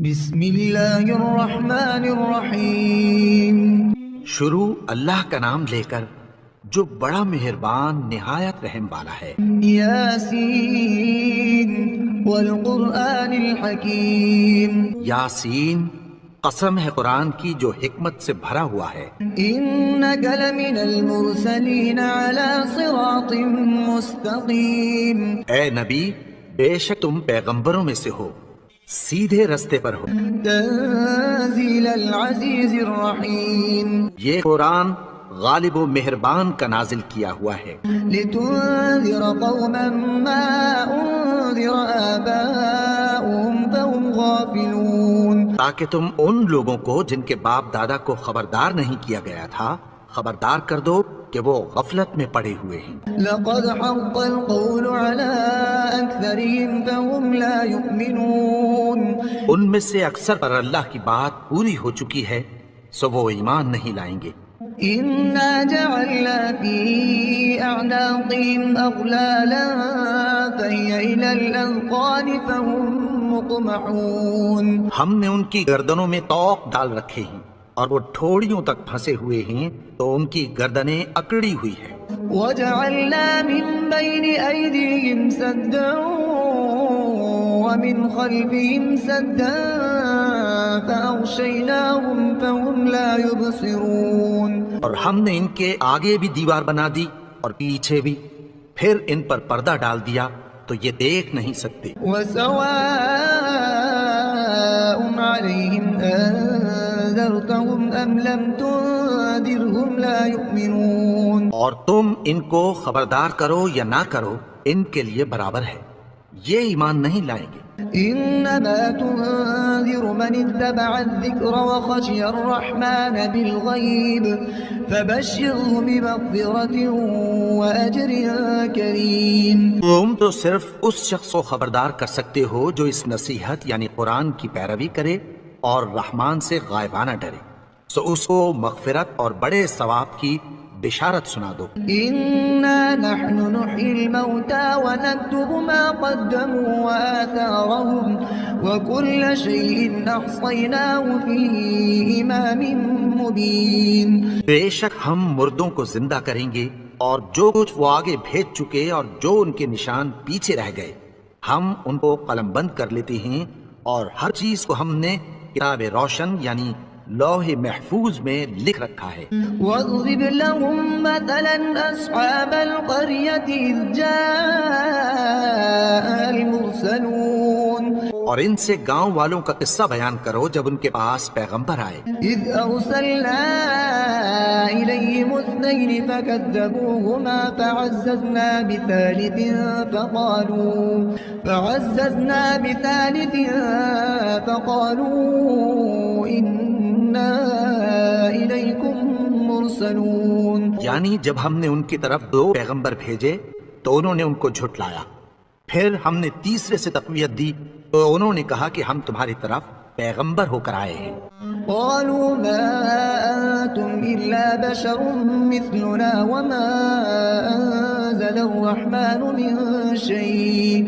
بسم اللہ الرحمن الرحیم۔ شروع اللہ کا نام لے کر جو بڑا مہربان نہایت رحم والا ہے۔ یاسین والقرآن الحکیم۔ یاسین، قسم ہے قرآن کی جو حکمت سے بھرا ہوا ہے۔ انک لمن المرسلین علی صراط مستقیم۔ اے نبی، بے شک تم پیغمبروں میں سے ہو، سیدھے رستے پر ہو۔ تنزیل العزیز الرحیم۔ یہ قرآن غالب و مہربان کا نازل کیا ہوا ہے، لتنذر قوما ما انذر آباؤهم فهم غافلون۔ تاکہ تم ان لوگوں کو جن کے باپ دادا کو خبردار نہیں کیا گیا تھا خبردار کر دو کہ وہ غفلت میں پڑے ہوئے ہیں۔ لقد حق القول على أكثرهم فهم لا يؤمنون۔ ان میں سے اکثر پر اللہ کی بات پوری ہو چکی ہے سو وہ ایمان نہیں لائیں گے۔ إنا جعلنا في أعناقهم أغلالا فهي إلى الأذقان فهم مقمحون۔ ہم نے ان کی گردنوں میں طوق ڈال رکھے ہیں اور وہ ٹھوڑیوں تک پھنسے ہوئے ہیں تو ان کی گردنیں اکڑی ہوئی ہیں۔ وجعلنا من بين أيديهم سدا ومن خلفهم سدا فأغشيناهم فهم لا يبصرون۔ اور ہم نے ان کے آگے بھی دیوار بنا دی اور پیچھے بھی، پھر ان پر پردہ ڈال دیا تو یہ دیکھ نہیں سکتے۔ وسواء عليهم أنذرتهم أم لم تنذرهم لا يؤمنون۔ اور تم ان کو خبردار کرو یا نہ کرو ان کے لیے برابر ہے، یہ ایمان نہیں لائیں گے۔ إنما تنذر من اتبع الذكر وخشي الرحمن بالغيب فبشره بمغفرة وأجر كريم۔ تم تو صرف اس شخص کو خبردار کر سکتے ہو جو اس نصیحت یعنی قرآن کی پیروی کرے اور رحمان سے غائبانہ ڈرے، سو اس کو مغفرت اور بڑے ثواب کی بشارت سنا دو۔ إنا نحن نحيي الموتى ونكتب ما قدموا وآثارهم وكل شيء أحصيناه في إمام مبين۔ بے شک ہم مردوں کو زندہ کریں گے اور جو کچھ وہ آگے بھیج چکے اور جو ان کے نشان پیچھے رہ گئے ہم ان کو قلم بند کر لیتے ہیں، اور ہر چیز کو ہم نے کتاب روشن یعنی لوح محفوظ میں لکھ رکھا ہے۔ واضرب لهم مثلا أصحاب القرية إذ جاء المرسلون۔ اور ان سے گاؤں والوں کا قصہ بیان کرو جب ان کے پاس پیغمبر آئے۔ إذ أرسلنا إليهم اثنين فكذبوهما فعززنا بثالث فقالوا إنا إليكم مرسلون۔ یعنی جب ہم نے ان کی طرف دو پیغمبر بھیجے تو انہوں نے ان کو جھٹلایا، پھر ہم نے تیسرے سے تقویت دی تو انہوں نے کہا کہ ہم تمہاری طرف پیغمبر ہو کر آئے ہیں۔ قالوا ما أنتم إلا بشر مثلنا وما أنزل الرحمن من شيء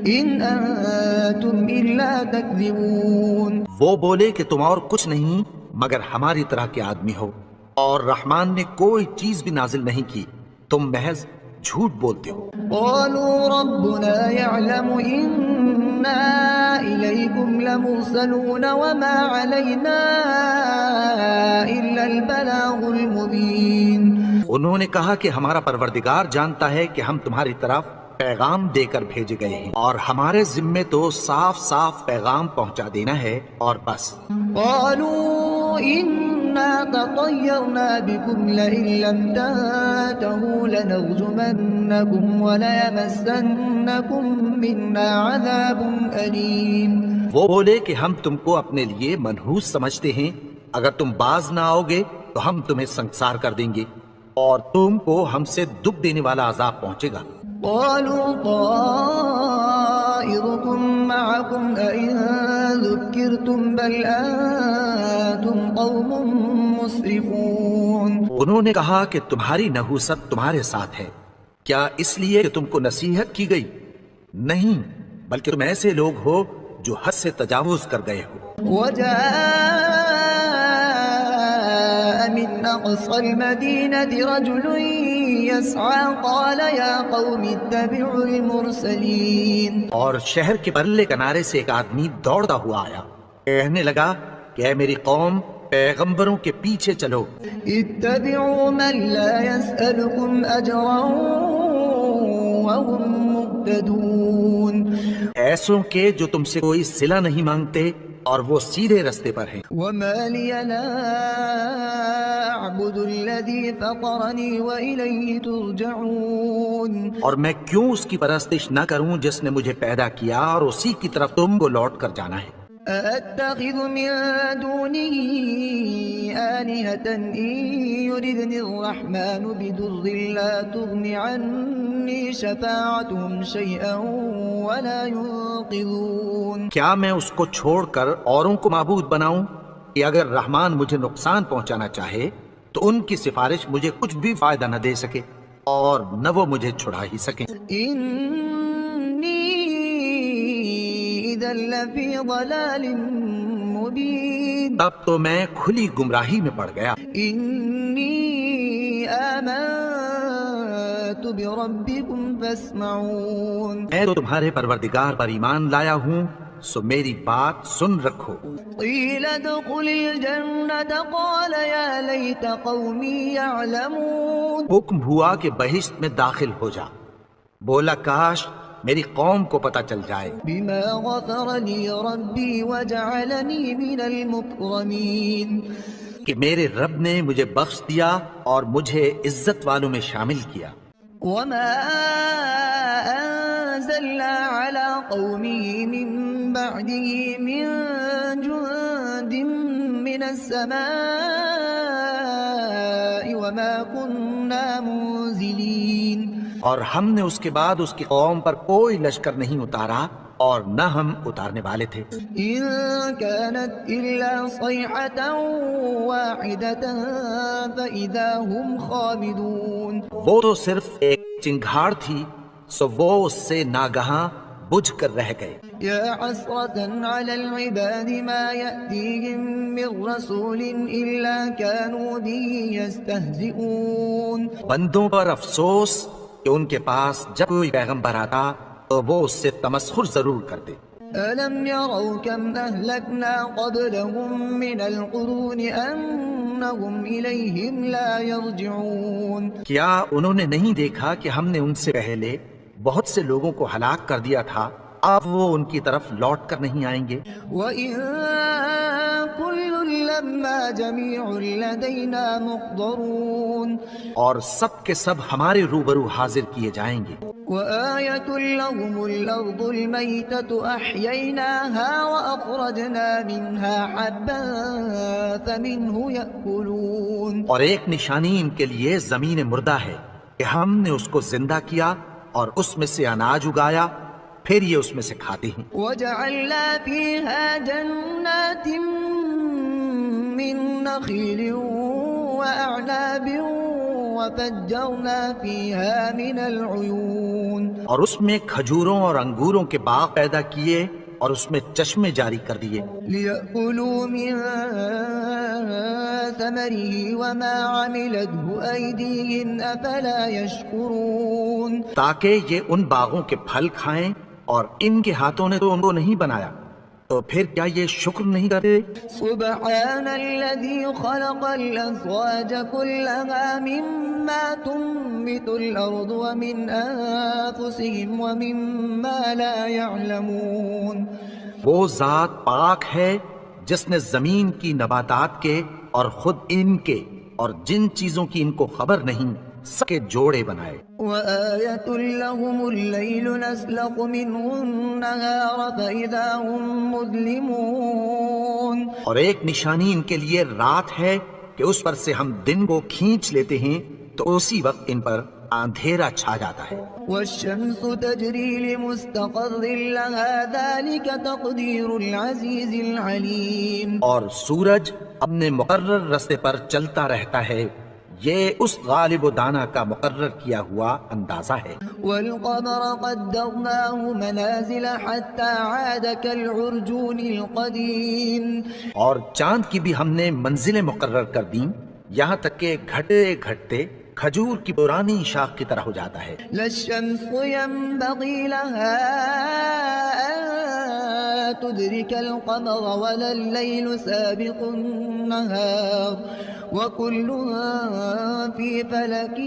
إن أنتم إلا تكذبون۔ وہ بولے کہ تم اور کچھ نہیں مگر ہماری طرح کے آدمی ہو، اور رحمان نے کوئی چیز بھی نازل نہیں کی، تم محض جھوٹ بولتے ہو۔ قالوا ربنا يعلم إنا إليكم لمرسلون وما علينا إلا البلاغ المبين۔ انہوں نے کہا کہ ہمارا پروردگار جانتا ہے کہ ہم تمہاری طرف پیغام دے کر بھیجے گئے ہیں، اور ہمارے ذمے تو صاف صاف پیغام پہنچا دینا ہے اور بس۔ قالوا إنا تطيرنا بكم لئن لم تنتهوا لنرجمنكم وليمسنكم منا عذاب أليم۔ وہ بولے کہ ہم تم کو اپنے لیے منحوس سمجھتے ہیں، اگر تم باز نہ آؤ گے تو ہم تمہیں سنسار کر دیں گے اور تم کو ہم سے دکھ دینے والا عذاب پہنچے گا۔ قالوا طائركم معكم أئن ذكرتم بل أنتم قوم مسرفون۔ انہوں نے کہا کہ تمہاری نحوست تمہارے ساتھ ہے، کیا اس لیے کہ تم کو نصیحت کی گئی؟ نہیں، بلکہ تم ایسے لوگ ہو جو حد سے تجاوز کر گئے ہو۔ وجاء من أقصى المدينة رجل يسعى قال يا قوم اتبعوا المرسلين۔ اور شہر کے پرلے کنارے سے ایک آدمی دوڑتا ہوا آیا، کہنے لگا کہ اے میری قوم، پیغمبروں کے پیچھے چلو۔ اتبعوا من لا يسألكم أجرا وهم مهتدون۔ ایسوں کے جو تم سے کوئی صلہ نہیں مانگتے اور وہ سیدھے رستے پر ہیں۔ وما لي لا أعبد الذي فطرني وإليه ترجعون۔ اور میں کیوں اس کی پرستش نہ کروں جس نے مجھے پیدا کیا اور اسی کی طرف تم کو لوٹ کر جانا ہے۔ أأتخذ من دونه آلهة إن يردني الرحمن بضر لا تغن عني شفاعتهم شيئا ولا ينقذون۔ کیا میں اس کو چھوڑ کر اوروں کو معبود بناؤں کہ اگر رحمان مجھے نقصان پہنچانا چاہے تو ان کی سفارش مجھے کچھ بھی فائدہ نہ دے سکے اور نہ وہ مجھے چھڑا ہی سکیں۔ إذا لفي ضلال مبين۔ تب تو میں کھلی گمراہی میں پڑ گیا۔ إني آمنت بربكم فاسمعون۔ میں تو تمہارے پروردگار پر ایمان لایا ہوں، سو میری بات سن رکھو۔ قيل ادخل الجنة قال يا ليت قومي يعلمون۔ حکم ہوا کہ بہشت میں داخل ہو جا، بولا کاش میری قوم کو پتہ چل جائے بما غفر لي ربي وجعلني من المكرمين۔ کہ میرے رب نے مجھے بخش دیا اور مجھے عزت والوں میں شامل کیا۔ وما أنزلنا على قومه من بعده من جند من السماء وما كنا منزلين۔ اور ہم نے اس کے بعد اس کی قوم پر کوئی لشکر نہیں اتارا اور نہ ہم اتارنے والے تھے۔ إن كانت إلا صيحة واحدة فإذا هم خامدون۔ وہ تو صرف ایک چنگھاڑ تھی، سو وہ اس سے ناگہاں بجھ کر رہ گئے۔ يا حسرة على العباد ما يأتيهم من رسول إلا كانوا به يستهزئون۔ بندوں پر افسوس کہ ان کے پاس جب کوئی پیغمبر آتا تو وہ اس سے تمسخر ضرور کرتے۔ ألم يروا كم أهلكنا قبلهم من القرون أنهم إليهم لا يرجعون۔ کیا انہوں نے نہیں دیکھا کہ ہم نے ان سے پہلے بہت سے لوگوں کو ہلاک کر دیا تھا، اب وہ ان کی طرف لوٹ کر نہیں آئیں گے۔ وَإِن كُلٌّ لَمَّا جَمِيعٌ لَدَيْنَا مُحْضَرُونَ۔ اور سب کے سب ہمارے روبرو حاضر کیے جائیں گے۔ وَآيَةٌ لَهُمُ الْأَرْضُ الْمَيْتَةُ أَحْيَيْنَاهَا وَأَخْرَجْنَا مِنْهَا حَبًّا فَمِنْهُ يَأْكُلُونَ۔ اور ایک نشانی ان کے لیے زمین مردہ ہے کہ ہم نے اس کو زندہ کیا اور اس میں سے اناج اگایا، پھر یہ اس میں سے کھاتے ہیں۔ وَجَعَلْنَا فِيهَا جَنَّاتٍ مِّن نَخِيلٍ وَأَعْنَابٍ وَفَجَّرْنَا فِيهَا مِنَ الْعُيُونِ۔ اور اس میں کھجوروں اور انگوروں کے باغ پیدا کیے اور اس میں چشمے جاری کر دیے، لِيَأْكُلُوا مِن ثَمَرِهِ وَمَا عَمِلَتْهُ أَيْدِيهِمْ أَفَلَا يَشْكُرُونَ۔ تاکہ یہ ان باغوں کے پھل کھائیں اور ان کے ہاتھوں نے تو ان کو نہیں بنایا، تو پھر کیا یہ شکر نہیں کرتے؟ سبحان الذي خلق الأزواج كلها مما تنبت الأرض ومن أنفسهم ومما لا يعلمون۔ وہ ذات پاک ہے جس نے زمین کی نباتات کے اور خود ان کے اور جن چیزوں کی ان کو خبر نہیں سب کے جوڑے بنائے۔ وآية لهم الليل نسلخ منه النهار فإذا هم مظلمون۔ اور ایک نشانی ان کے لیے رات ہے کہ اس پر سے ہم دن کو کھینچ لیتے ہیں تو اسی وقت ان پر اندھیرا چھا جاتا ہے۔ والشمس تجري لمستقر لها ذلك تقدير العزيز العليم۔ اور سورج اپنے مقرر راستے پر چلتا رہتا ہے، یہ اس غالب و دانا کا مقرر کیا ہوا اندازہ ہے۔ والقمر قدرناه منازل حتى عاد كالعرجون القديم اور چاند کی بھی ہم نے منزلیں مقرر کر دیں یہاں تک کہ گھٹتے گھٹتے کھجور کی پرانی شاخ کی طرح ہو جاتا ہے۔ لا الشمس ينبغي لها أن تدرك القمر ولا الليل سابق النهار وكل في فلك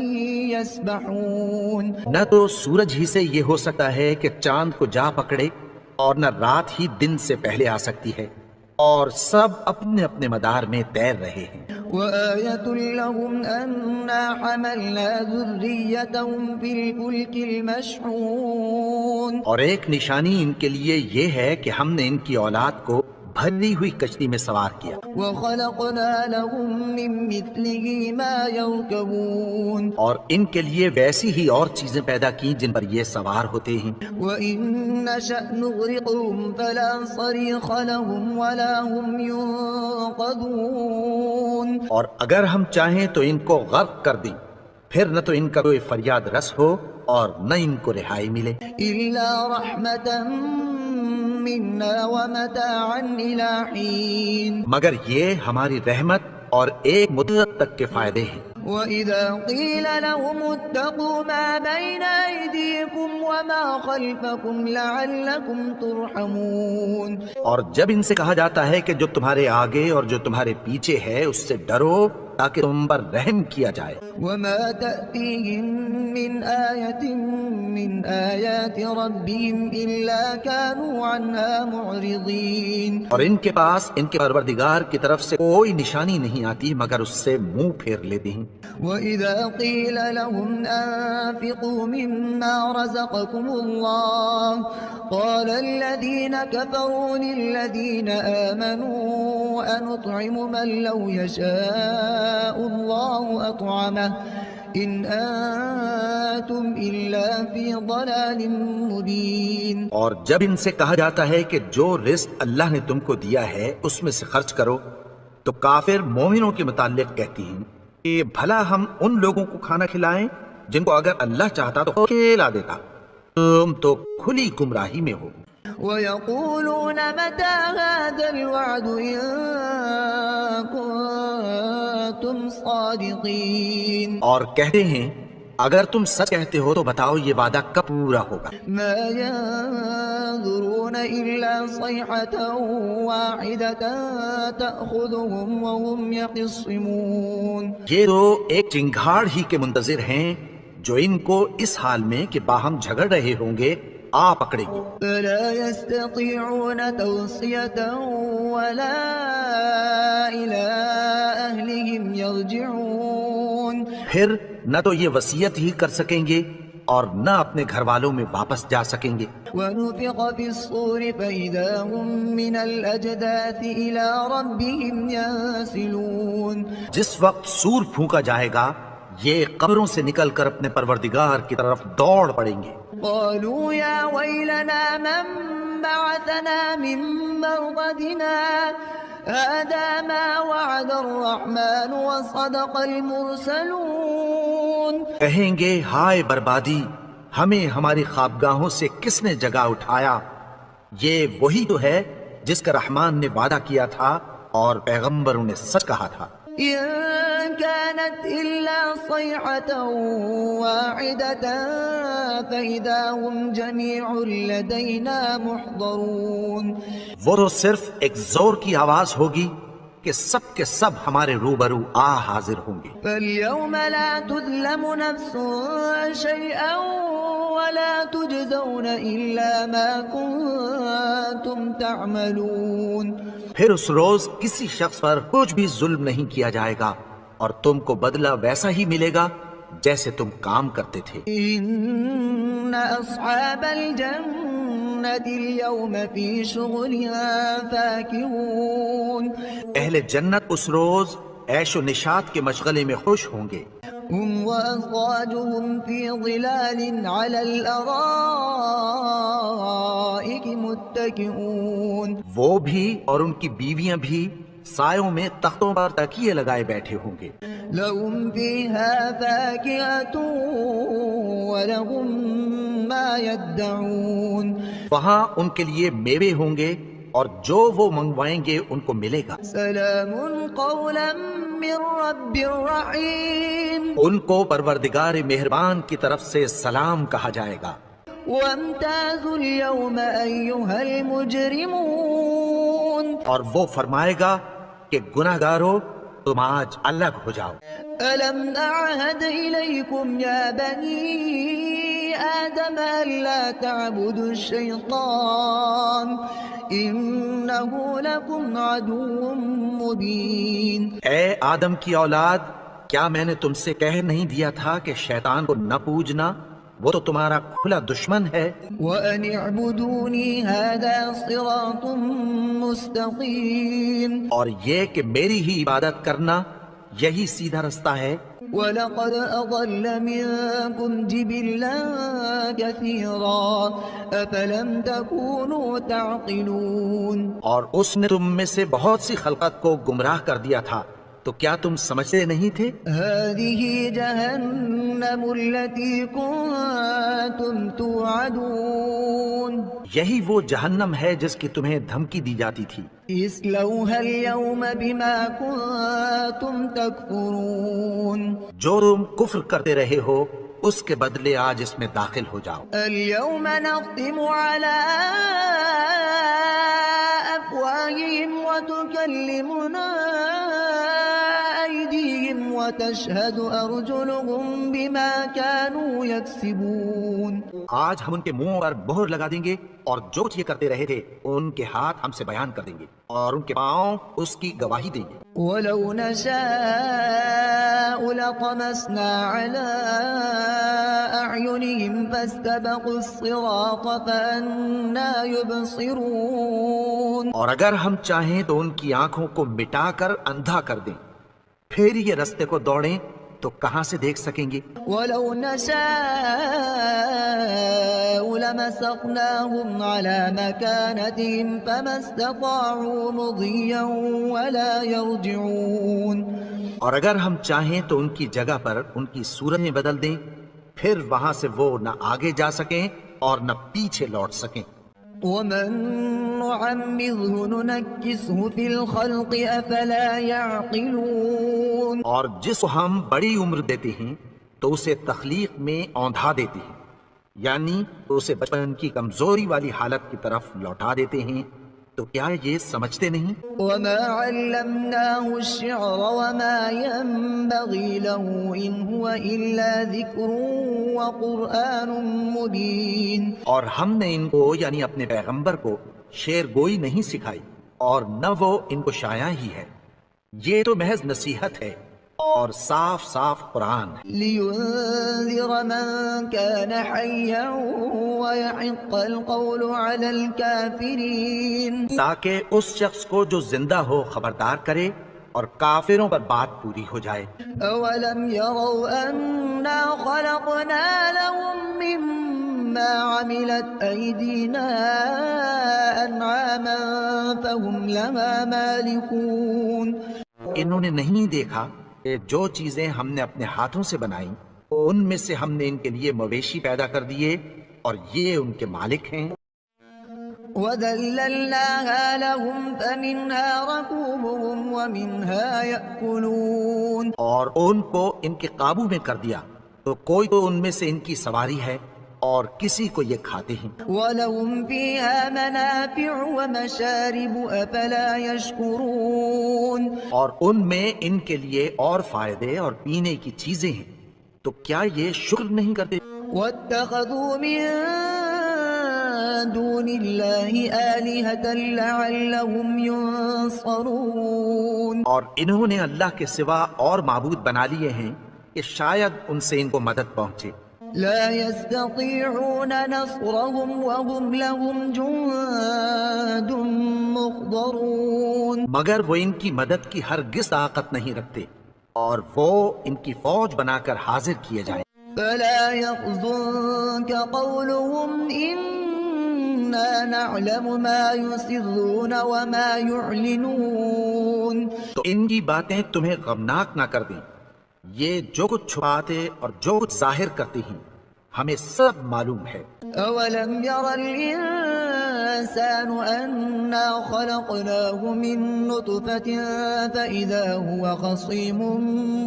يسبحون۔ نہ تو سورج ہی سے یہ ہو سکتا ہے کہ چاند کو جا پکڑے اور نہ رات ہی دن سے پہلے آ سکتی ہے، اور سب اپنے اپنے مدار میں تیر رہے ہیں۔ وآية لهم أنا حملنا ذريتهم في الفلك المشحون۔ اور ایک نشانی ان کے لیے یہ ہے کہ ہم نے ان کی اولاد کو بھری ہوئی کشتی میں سوار کیا، وخلقنا لهم من مثله ما يركبون۔ اور ان کے لیے ویسی ہی اور چیزیں پیدا کی جن پر یہ سوار ہوتے ہیں۔ وإن نشأ نغرقهم فلا صريخ لهم ولا هم ينقذون۔ اور اگر ہم چاہیں تو ان کو غرق کر دیں، پھر نہ تو ان کا کوئی فریاد رس ہو اور نہ ان کو رہائی ملے۔ إلا رحمة منا ومتاعا إلى حين۔ مگر یہ ہماری رحمت اور ایک مدت تک کے فائدے ہیں۔ وإذا قيل لهم اتقوا ما بين أيديكم وما خلفكم لعلكم ترحمون۔ اور جب ان سے کہا جاتا ہے کہ جو تمہارے آگے اور جو تمہارے پیچھے ہے اس سے ڈرو تاکہ تم پر رحم کیا جائے۔ وما تأتيهم من آية من آيات ربهم إلا كانوا عنها معرضين۔ اور ان کے پاس ان کے پروردگار کی طرف سے کوئی نشانی نہیں آتی مگر اس سے منہ پھیر لیتے ہیں۔ وإذا قيل لهم أنفقوا مما رزقكم الله قال الذين كفروا للذين آمنوا أنطعم من لو يشاء الله أطعمه إن أنتم إلا في ضلال مبين۔ اور جب ان سے کہا جاتا ہے کہ جو رزق اللہ نے تم کو دیا ہے اس میں سے خرچ کرو تو کافر مومنوں کے متعلق کہتی ہیں کہ بھلا ہم ان لوگوں کو کھانا کھلائیں جن کو اگر اللہ چاہتا تو کھلا دیتا، تم تو کھلی گمراہی میں ہو۔ ويقولون متى هذا الوعد إن كنتم صادقين۔ اور کہتے ہیں اگر تم سچ کہتے ہو تو بتاؤ یہ وعدہ کب پورا ہوگا۔ ما ينظرون إلا صيحة واحدة تأخذهم وهم يخصمون۔ یہ تو ایک چنگھاڑ ہی کے منتظر ہیں جو ان کو اس حال میں کہ باہم جھگڑ رہے ہوں گے آ پکڑیں گے۔ فلا يستطيعون توصية ولا إلى أهلهم يرجعون۔ پھر نہ تو یہ وصیت ہی کر سکیں گے اور نہ اپنے گھر والوں میں واپس جا سکیں گے۔ ونفخ في الصور فإذا هم من الأجداث إلى ربهم ينسلون۔ جس وقت سور پھونکا جائے گا یہ قبروں سے نکل کر اپنے پروردگار کی طرف دوڑ پڑیں گے۔ قالوا يا ويلنا من بعثنا من مرقدنا هذا ما وعد الرحمن وصدق المرسلون۔ کہیں گے ہائے بربادی، ہمیں ہماری خوابگاہوں سے کس نے جگا اٹھایا، یہ وہی تو ہے جس کا رحمان نے وعدہ کیا تھا اور پیغمبروں نے سچ کہا تھا۔ إن كانت إلا صيحة واحدة فإذا هم جميع لدينا محضرون۔ وہ تو صرف ایک زور کی آواز ہوگی کہ سب کے سب ہمارے روبرو آ حاضر ہوں گے۔ فاليوم لا تظلم نفس شيئا ولا تجزون إلا ما كنتم تعملون۔ پھر اس روز کسی شخص پر کچھ بھی ظلم نہیں کیا جائے گا اور تم کو بدلہ ویسا ہی ملے گا جیسے تم کام کرتے تھے۔ إن أصحاب الجنة اليوم في شغلها فاكهون۔ اہل جنت اس روز عیش و نشاط کے مشغلے میں خوش ہوں گے۔ هم وأزواجهم في ظلال على الأرائك متكئون۔ وہ بھی اور ان کی بیویاں بھی سایوں میں تختوں پر تکیے لگائے بیٹھے ہوں گے۔ لهم فيها فاكهة ولهم ما يدعون وہاں ان کے لیے میوے ہوں گے اور جو وہ منگوائیں گے ان کو ملے گا۔ سلام قولا من رب رحیم ان کو پروردگار مہربان کی طرف سے سلام کہا جائے گا۔ وامتازوا اليوم أيها المجرمون اور وہ فرمائے گا کہ گناہگارو تم آج الگ ہو جاؤ۔ ألم أعهد إليكم يا بني آدم ألا تعبدوا الشيطان إنه لكم عدو مبين۔ اے آدم کی اولاد، کیا میں نے تم سے کہہ نہیں دیا تھا کہ شیطان کو نہ پوجنا، وہ تو تمہارا کھلا دشمن ہے۔ وأن اعبدوني هذا صراط مستقيم اور یہ کہ میری ہی عبادت کرنا یہی سیدھا رستہ ہے۔ وَلَقَدْ أَضَلَّ مِنكُمْ جِبِلًّا كَثِيرًا أَفَلَمْ تَكُونُوا تَعْقِلُونَ۔ اور اس نے تم میں سے بہت سی خلقت کو گمراہ کر دیا تھا، تو کیا تم سمجھتے نہیں تھے؟ هذه جهنم التي كنتم توعدون یہی وہ جہنم ہے جس کی تمہیں دھمکی دی جاتی تھی۔ اصلوها اليوم بما كنتم تكفرون۔ جو تم کفر کرتے رہے ہو اس کے بدلے آج اس میں داخل ہو جاؤ۔ اليوم نختم على أفواههم وتكلمنا أيديهم وتشهد أرجلهم بما كانوا يكسبون۔ آج ہم ان کے منہ پر مہر لگا دیں گے اور جو کچھ یہ کرتے رہے تھے ان کے ہاتھ ہم سے بیان کر دیں گے اور ان کے پاؤں اس کی گواہی دیں گے۔ وَلَوْ نَشَاءُ لَطَمَسْنَا عَلَىٰ أَعْيُنِهِمْ فَاسْتَبَقُوا الصِّرَاطَ فَأَنَّىٰ يُبْصِرُونَ۔ اور اگر ہم چاہیں تو ان کی آنکھوں کو مٹا کر اندھا کر دیں، پھر یہ رستے کو دوڑیں تو کہاں سے دیکھ سکیں گے؟ وَلَوْ نَشَاءُ لَمَسَخْنَاهُمْ عَلَىٰ مَكَانَتِهِمْ فَمَا اسْتَطَاعُوا مُضِيًّا وَلَا يَرْجِعُونَ۔ اور اگر ہم چاہیں تو ان کی جگہ پر ان کی صورتیں بدل دیں، پھر وہاں سے وہ نہ آگے جا سکیں اور نہ پیچھے لوٹ سکیں۔ وَمَن نُّعَمِّرْهُ نُنَكِّسْهُ فِي الْخَلْقِ أَفَلَا يَعْقِلُونَ۔ اور جس کو ہم بڑی عمر دیتے ہیں تو اسے تخلیق میں اوندھا دیتے ہیں، یعنی اسے بچپن کی کمزوری والی حالت کی طرف لوٹا دیتے ہیں، تو کیا یہ سمجھتے نہیں؟ وَمَا عَلَّمْنَاهُ الشِّعْرَ وَمَا يَنبَغِي لَهُ إِنْ هُوَ إِلَّا ذِكْرٌ وَقُرْآنٌ مُبِينٌ۔ اور ہم نے ان کو یعنی اپنے پیغمبر کو شعر گوئی نہیں سکھائی اور نہ وہ ان کو شاعری ہی ہے، یہ تو محض نصیحت ہے اور صاف صاف قرآن ہے، لِيُنذِرَ مَن كَانَ حَيًّا وَيَحِقَّ الْقَوْلُ عَلَى الْكَافِرِينَ۔ تاکہ اس شخص کو جو زندہ ہو خبردار کرے اور کافروں پر بات پوری ہو جائے۔ أَوَلَمْ يَرَوْا أَنَّا خَلَقْنَا لَهُم مِّمَّا عَمِلَتْ أَيْدِينَا أَنْعَامًا فَهُمْ لَهَا مَالِكُونَ۔ انہوں نے نہیں دیکھا کہ جو چیزیں ہم نے اپنے ہاتھوں سے بنائیں ان میں سے ہم نے ان کے لیے مویشی پیدا کر دیے اور یہ ان کے مالک ہیں۔ وَذَلَّلْنَاهَا لَهُمْ فَمِنْهَا رَكُوبُهُمْ وَمِنْهَا يَأْكُلُونَ۔ اور ان کو ان کے قابو میں کر دیا تو کوئی تو ان میں سے ان کی سواری ہے اور کسی کو یہ کھاتے ہیں۔ وَلَهُمْ فِيهَا مَنَافِعُ وَمَشَارِبُ أَفَلَا يَشْكُرُونَ۔ اور ان میں ان کے لیے اور فائدے اور پینے کی چیزیں ہیں، تو کیا یہ شکر نہیں کرتے؟ وَاتَّخَذُوا مِن دُونِ اللَّهِ آلِهَةً لَعَلَّهُمْ يُنصَرُونَ۔ اور انہوں نے اللہ کے سوا اور معبود بنا لیے ہیں کہ شاید ان سے ان کو مدد پہنچے۔ لا يستطيعون نصرهم وهم لهم جند محضرون۔ مگر وہ ان کی مدد کی ہرگز طاقت نہیں رکھتے اور وہ ان کی فوج بنا کر حاضر کیے جائیں۔ فلا يحزنك قولهم إنا نعلم ما يسرون وما يعلنون۔ تو ان کی باتیں تمہیں غمناک نہ کر دیں، یہ جو کچھ چھپاتے اور جو کچھ ظاہر کرتے ہیں ہمیں سب معلوم ہے۔ أولم ير الإنسان أنا خلقناه من نطفة فإذا هو خصيم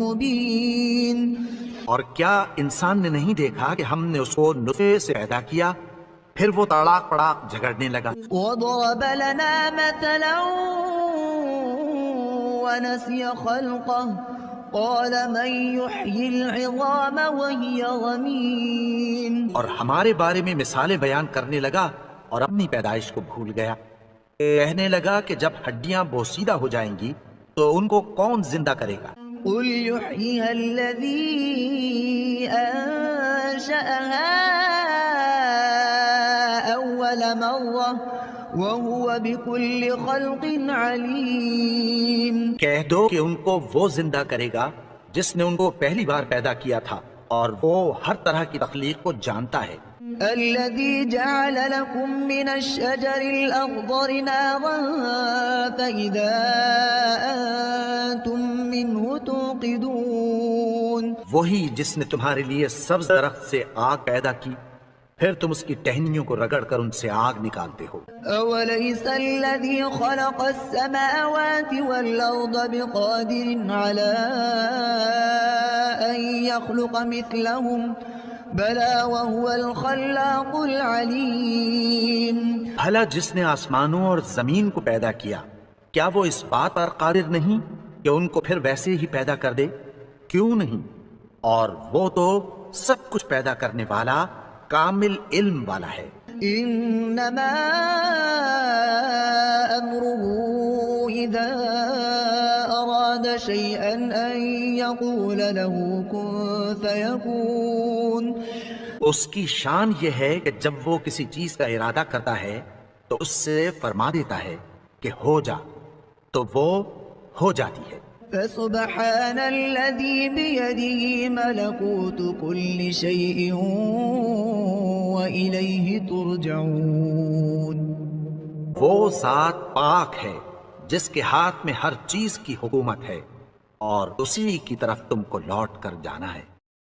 مبين اور کیا انسان نے نہیں دیکھا کہ ہم نے اس کو نطفے سے پیدا کیا پھر وہ تڑاک پڑاک جھگڑنے لگا۔ وضرب لنا مثلا ونسي خلقه قال من يحيي العظام وهي رميم اور ہمارے بارے میں مثالیں بیان کرنے لگا اور اپنی پیدائش کو بھول گیا۔ کہنے لگا کہ جب ہڈیاں بوسیدہ ہو جائیں گی تو ان کو کون زندہ کرے گا؟ قل يحييها الذي أنشأها أول مرة وهو بكل خلق عليم کہہ دو کہ ان کو وہ زندہ کرے گا جس نے ان کو پہلی بار پیدا کیا تھا اور وہ ہر طرح کی تخلیق کو جانتا ہے۔ الذي جعل لكم من الشجر الأخضر نارا فإذا أنتم منه توقدون وہی جس نے تمہارے لیے سبز درخت سے آگ پیدا کی پھر تم اس کی ٹہنیوں کو رگڑ کر ان سے آگ نکالتے ہو۔ أوليس الذي خلق السماوات والأرض بقادر على أن يخلق مثلهم بلى وهو الخلاق العليم بھلا جس نے آسمانوں اور زمین کو پیدا کیا کیا وہ اس بات پر قادر نہیں کہ ان کو پھر ویسے ہی پیدا کر دے؟ کیوں نہیں؟ اور وہ تو سب کچھ پیدا کرنے والا کامل علم والا ہے۔ إنما أمره إذا أراد شيئا أن يقول له كن فيكون اس کی شان یہ ہے کہ جب وہ کسی چیز کا ارادہ کرتا ہے تو اس سے فرما دیتا ہے کہ ہو جا تو وہ ہو جاتی ہے۔ فسبحان الذي بيده ملكوت كل شيء وإليه ترجعون وہ ذات پاک ہے جس کے ہاتھ میں ہر چیز کی حکومت ہے اور اسی کی طرف تم کو لوٹ کر جانا ہے۔